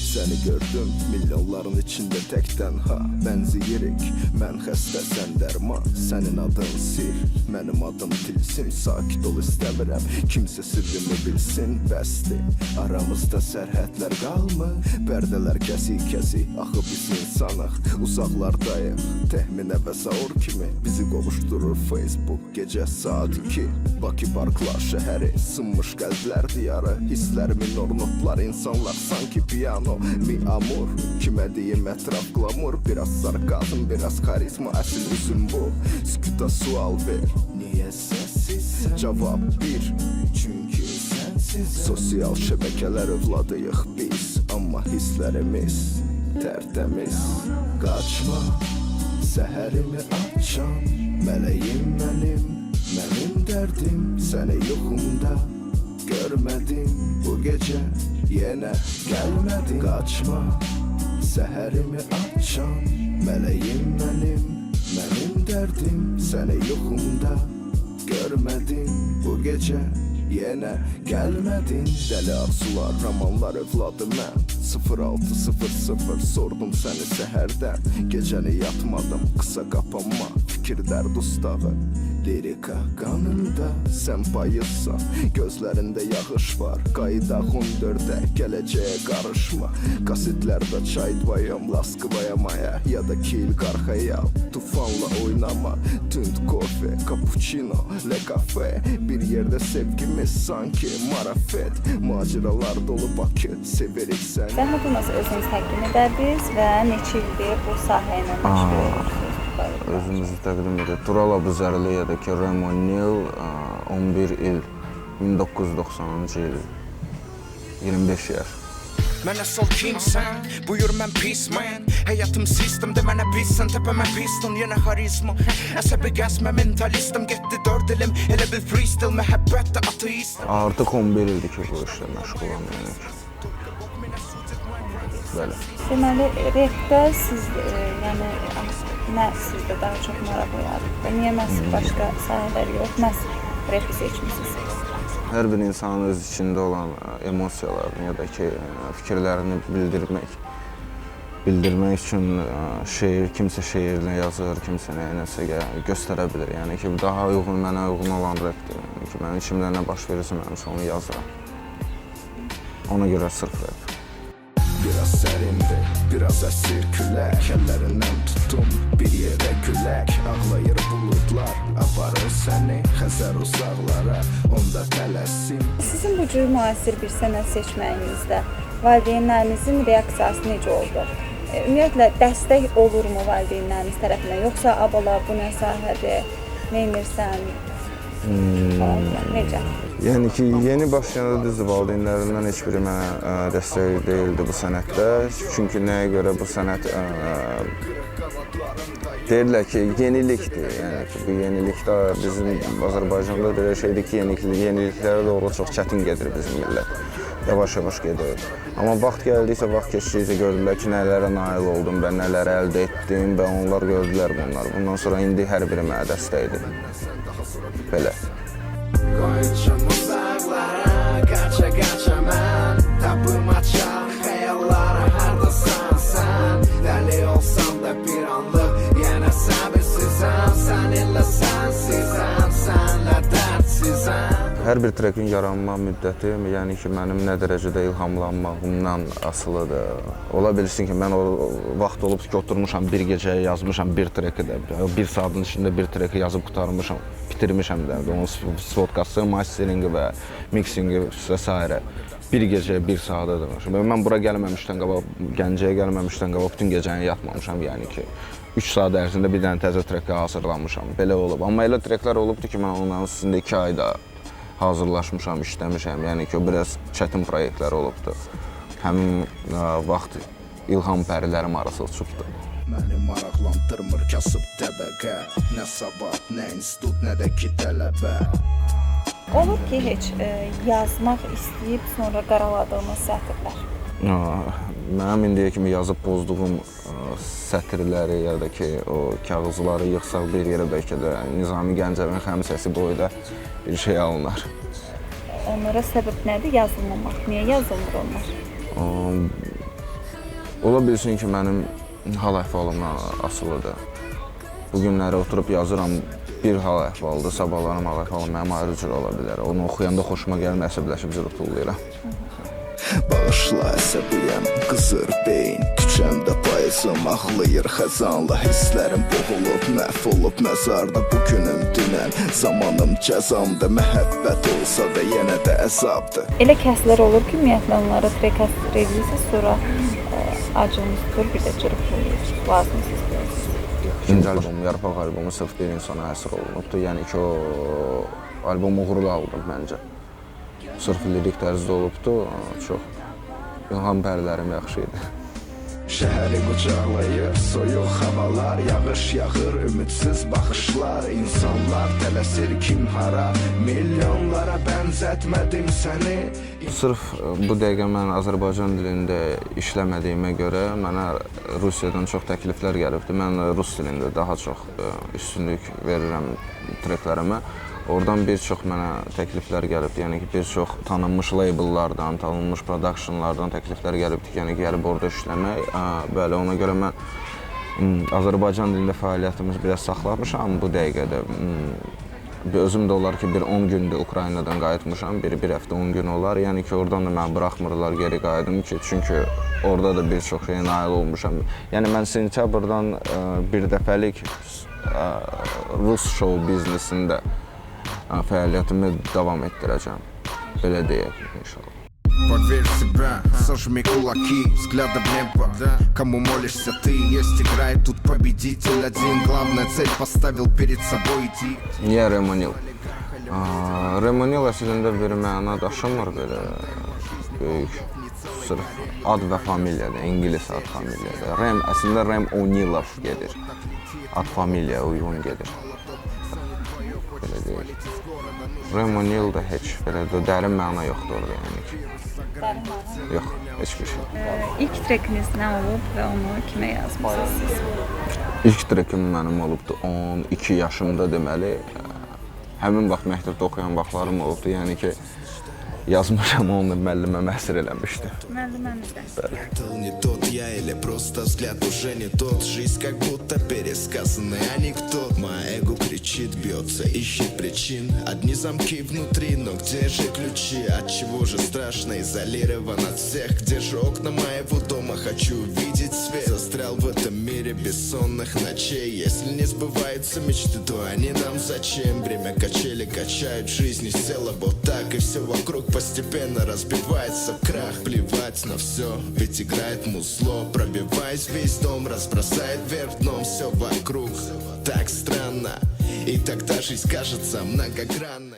Səni gördüm milyonların içində tək tənha Bənziyirik, mən xəstə, sən dərman Sənin adın sir, mənim adım tilsim Sakit ol istəmirəm, kimsə sirrimi bilsin Bəsdir, aramızda sərhədlər qalmı Pərdələr kəsik-kəsik, axı biz insanıq Uzaqlardayıq, təxminə və saur kimi Bizi qovuşdurur Facebook, gecə saat 2 Bakı parklar şəhəri, sınmış qəlblər diyarı Hisslərimi notlar, insanlar sanki piano Mi amor, kimə deyim ətraf glamur Biraz sarkazm, biraz karizma, əsl üzüm bu Sükuta sual ver, niyə səssizsən? Cavab 1, çünki sənsiz Sosial şəbəkələr övladıyıq biz Amma hisslərimiz tərtəmiz Qaçma, səhərimi açan Mələyim mənim dərdim Səni yoxumda görmədim Bu gecə yenə gəlmədim Qaçma, səhərimi açan Mələyim mənim dərdim Səni yoxumda görmədim Bu gecə yenə gəlmədin Dəli arzular, romanlar övladı mən 0600 sordum səni səhərdən Gecəni yatmadım, qısa qapanma Fikirlər dustağı Lirika qanında sən bayılsan Gözlərində yağış var Qayıdaq 14-ə, gələcəyə qarışma Qasidlərdə çay dvayam, laskıvaya maya Ya da kil qarxaya Tufanla oynama Tünd kofe, cappuccino, le cafe Bir yerdə sevgimiz sanki marafet Maceralar dolu Bakı, severik səni Zəhmət olmasa özünüz təqdim edərdiniz Və neçə ildir bu sahə ilə məşğul olursunuz? Özümüzü təqdim edək. Tural Abuzərliyədəki Remonil 11 il 1990-cı il 25 yaş. Mənə sor kimsən, buyur mən pismən Həyatım sistemdə mənə pissən, təpəmə piston Yenə xarizma, əsəbi qəsmə mentalistəm Getdi 4 ilim, elə bil freestyle Məhəbbətdə ateist Artıq 11 ildir ki, bu işlə məşğulam yəni ki. Bəli. Deməli, repdə siz, yəni nə sizdə daha çox maraq oyadır? Və niyə məhz başqa sahələr yox, məhz repi seçmişsiniz? Hər bir insanın öz içində olan emosiyalarını ya da ki, fikirlərini bildirmək üçün şeir, kimsə şeirinə yazır, kimsə nəyinəsə göstərə bilir. Yəni ki, daha uyğun, mənə uyğun olan repdir. Yəni ki, mənim içimdə nə baş verirsə, mən onu yazıram. Ona görə sırf rep. Biraz sərindir, biraz əsir külək Əllərindən tutum, bir yerə külək Ağlayır buludlar, aparır səni Xəzər uzaqlara, onda tələsim Sizin bu cür müasir bir sənət seçməyinizdə valideynlərinizin reaksiyası necə oldu? Ümumiyyətlə, dəstək olurmu valideynləriniz tərəfindən? Yoxsa abala bu nə sahədir, neynirsən? Necə? Yəni ki, yeni başlayanda düzdür, valideynlərimdən heç biri mənə dəstək deyildi bu sənətdə. Çünki nəyə görə bu sənət deyirlər ki, yenilikdir. Yəni ki, bu yenilikdə bizim Azərbaycanda belə şeydir ki, yeniliklərə doğru çox çətin gedir bizim millət. Yavaş-yavaş gedir. Amma vaxt gəldikcə, vaxt keçdikcə gördülər ki, nələrə nail oldum və nələri əldə etdim və onlar gördülər bunları. Bundan sonra indi hər biri mənə dəstəkdir. Belə. Qoyuncum uzaqlara, qaça mən Tapım açar xəyallara, hardasan sən Dəli olsam da bir anlıq yenə səbirsizəm Səninlə sənsizəm, sənlə dərdsizəm Hər bir trekin yaranma müddəti, yəni ki, mənim nə dərəcədə ilhamlanmağımdan asılıdır. Ola bilsin ki, mən o vaxt olub ki, oturmuşam, bir gecəyə yazmışam bir treki də, bir saatın içində bir treki yazıb qutarmışam, bitirmişəm də, onun spodkası, masteringi və mixingi və s. Bir gecəyə bir saata demişəm. Mən bura gəlməmişdən qabaq, Gəncəyə gəlməmişdən qabaq bütün gecəni yatmamışam, yəni ki, 3 saat ərzində bir dənə təzə treki hazırlamışam, belə olub. Amma elə treklər olubdur ki, mən onların üstündə 2 ayda hazırlaşmışam, işləmişəm, yəni ki, o biraz çətin proyektlər olubdur. Həmin vaxt ilham pərilərim arası uçubdur. Məni maraqlandırmır kasıb təbəqə Nə sabat, nə institut, nə də ki tələbə Olur ki, heç yazmaq istəyib sonra qaraladığınız sətirlər? Mənim indiyə kimi yazıb pozduğum sətirləri ya da ki, o kağızları yığsaq bir yerə bəlkə də Nizami Gəncəvin xəmsəsi boyda bir şey alınar. Onlara səbəb nədir yazılmamaq? Niyə yazılmır onlar? Ola bilsin ki, mənim hal əhvalımdan asılıdır. Bu günləri oturub yazıram, bir hal əhvalıdır, sabahlarım hal əhvalım mənim ayrı cür ola bilər. Onu oxuyanda xoşuma gəlir, əsəbləşib zırıltılıyıram. Bağışla əsəbiyəm, qızır beyin Küçəmdə payızım ağlayır xəzanla Hisslərim boğulub, məhv olub məzarda Bugünüm dünən, zamanım cəzamdır Məhəbbət olsa da yenə də əzabdır. Elə kəslər olur ki, ümumiyyətlə onlara trek edirsiniz, sonra acınız tutur, bir də cırıqlıyır, lazımsız deyilsiniz. İkinci albomum, Yarpaq albomu sırf bir insana əsr olunubdur. Yəni ki, o albom uğurlu aldım məncə. Sırf lirik tərzdə olubdur, çox. İlham pərlərim yaxşı idi. Şəhəri qucaqlayır, soyuq havalar Yağış yağır, ümidsiz baxışlar İnsanlar tələsir kim hara Milyonlara bənzətmədim səni Sırf bu dəqiqə mən Azərbaycan dilində işləmədiyimə görə mənə Rusiyadan çox təkliflər gəlibdir. Mən rus dilində daha çox üstünlük verirəm treklərimə. Oradan bir çox mənə təkliflər gəlibdir. Yəni ki, bir çox tanınmış labellardan, tanınmış productionlardan təkliflər gəlibdir. Yəni ki, gəlib orada işləmək. Bəli, ona görə mən Azərbaycan dilində fəaliyyətimizi biraz saxlamışam bu dəqiqədə. Özüm də olar ki, bir 10 gündür Ukraynadan qayıtmışam, bir həftə 10 gün olar. Yəni ki, oradan da mənə buraxmırlar geri qayıdım ki, çünki orada da bir çox şeyə nail olmuşam. Yəni mən sentyabrdan bir dəfəlik Rus show biznesində fəaliyyətimi davam etdirəcəm. Belə deyək, inşallah. Поверь в себя, сожми кулаки, взглядом в небо. Кому молишься ты, есть игра и тут победитель один. Главная цель поставил перед собой идти. Niyə Remonil? Remonil əslində bir məna daşımır belə böyük. Sırf ad və familiyadır, İngilis ad familiyadır. Rem, əslində Rem O'Neilov gedir. Ad familiya uyğun gedir. Belə deyək. Remonil da heç belə dərin məna yoxdur orada, yəni ki. Dərin məna? Yox, heç bir şey. İlk trekiniz nə olub və onu kimə yazmısınız siz? İlk trekim mənim olubdu 12 yaşımda deməli. Həmin vaxt məktəbdə oxuyan vaxtlarım olubdu, yəni ki, yazmışam, onu müəlliməm əsir eləmişdi. Müəllimənizdə? Не тот я или просто взгляд уже не тот. Жизнь как будто пересказанный анекдот. Мое эго кричит, бьется, ищет причин. Одни замки внутри, но где же ключи? Отчего же страшно, изолирован от всех? Где же окна моего дома? Хочу увидеть свет. Застрял в этом мире бессонных ночей. Если не сбываются мечты, то они нам зачем? Время качели качают жизнь из тела вот так. И все вокруг постепенно разбивается в крах. Плевать на все, ведь играет музло. Пробиваясь весь дом, разбросает вверх дном все вокруг. Так странно, и тогда жизнь кажется многогранной.